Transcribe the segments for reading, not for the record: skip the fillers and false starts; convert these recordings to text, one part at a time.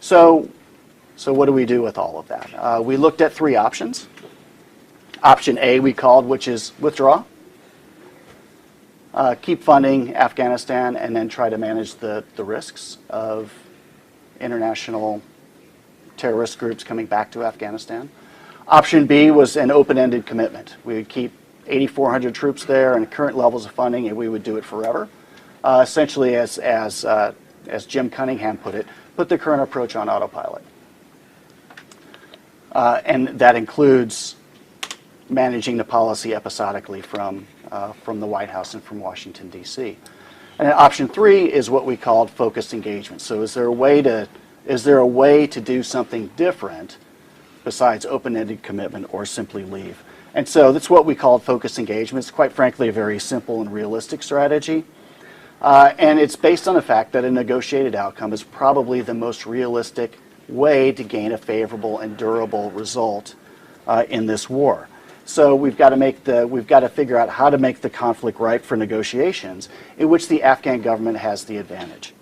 So what do we do with all of that? We looked at 3 options. Option A we called, which is withdraw, keep funding Afghanistan, and then try to manage the risks of international terrorist groups coming back to Afghanistan. Option B was an open-ended commitment. We would keep 8,400 troops there and current levels of funding, and we would do it forever. Essentially, as Jim Cunningham put it, put the current approach on autopilot. And that includes managing the policy episodically from the White House and from Washington, D.C. And then option 3 is what we called focused engagement. So is there a way to do something different besides open-ended commitment or simply leave? And so that's what we called focused engagement. It's quite frankly a very simple and realistic strategy. And it's based on the fact that a negotiated outcome is probably the most realistic way to gain a favorable and durable result in this war. So we've got to figure out how to make the conflict ripe for negotiations in which the Afghan government has the advantage.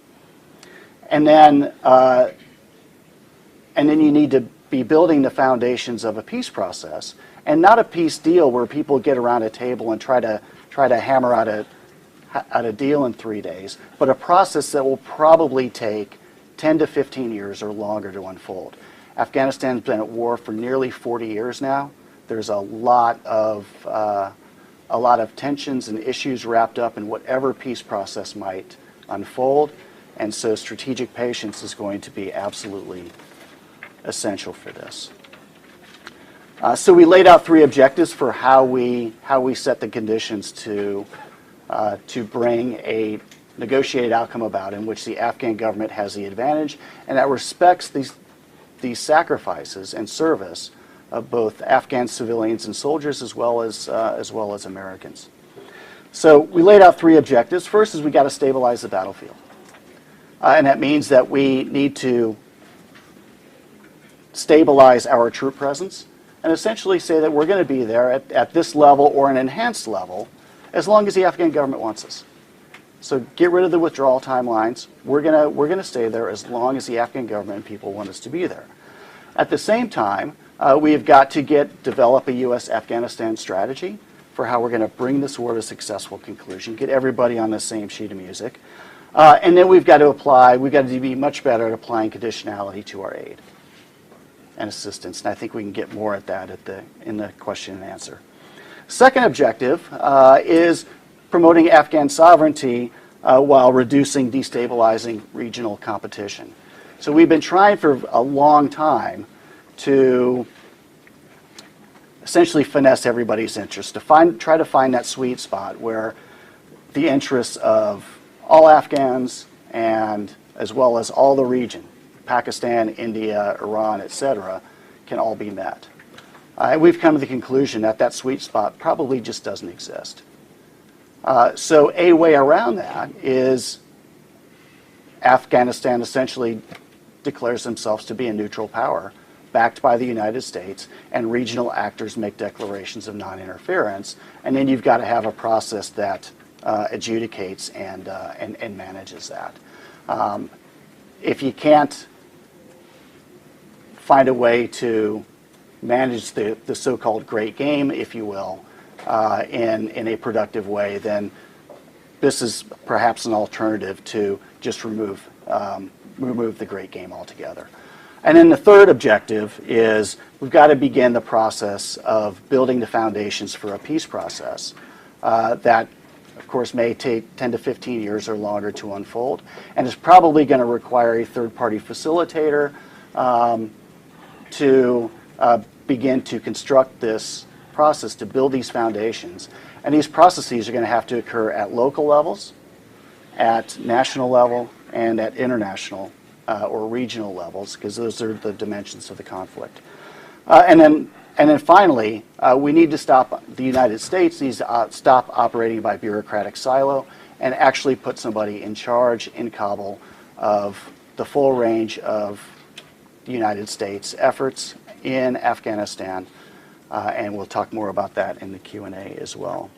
And then you need to be building the foundations of a peace process, and not a peace deal where people get around a table and try to hammer out a deal in 3 days, but a process that will probably take 10 to 15 years or longer to unfold. Afghanistan's been at war for nearly 40 years now. There's a lot of tensions and issues wrapped up in whatever peace process might unfold, and so strategic patience is going to be absolutely essential for this. So we laid out 3 objectives for how we set the conditions to bring a negotiated outcome about in which the Afghan government has the advantage and that respects these sacrifices and service of both Afghan civilians and soldiers as well as Americans. So we laid out 3 objectives. First is we got to stabilize the battlefield, and that means that we need to stabilize our troop presence and essentially say that we're going to be there at this level or an enhanced level as long as the Afghan government wants us. So get rid of the withdrawal timelines. We're gonna stay there as long as the Afghan government and people want us to be there. At the same time, we've got to develop a U.S. Afghanistan strategy for how we're going to bring this war to a successful conclusion, get everybody on the same sheet of music, and then we've got to be much better at applying conditionality to our aid and assistance. And I think we can get more at that in the question and answer. Second objective is promoting Afghan sovereignty while reducing destabilizing regional competition. So we've been trying for a long time to essentially finesse everybody's interest, to try to find that sweet spot where the interests of all Afghans and as well as all the region, Pakistan, India, Iran, etc., can all be met. We've come to the conclusion that that sweet spot probably just doesn't exist. So a way around that is Afghanistan essentially declares themselves to be a neutral power backed by the United States, and regional actors make declarations of non-interference, and then you've got to have a process that adjudicates and manages that. If you can't find a way to manage the so-called great game, if you will, in a productive way, then this is perhaps an alternative to just remove the great game altogether. And then the third objective is we've got to begin the process of building the foundations for a peace process that, of course, may take 10 to 15 years or longer to unfold, and is probably going to require a third-party facilitator to begin to construct this process, to build these foundations. And these processes are going to have to occur at local levels, at national level, and at international or regional levels, because those are the dimensions of the conflict. And then finally, we need to stop, the United States needs to stop operating by bureaucratic silo and actually put somebody in charge in Kabul of the full range of the United States efforts in Afghanistan. And we'll talk more about that in the Q&A as well.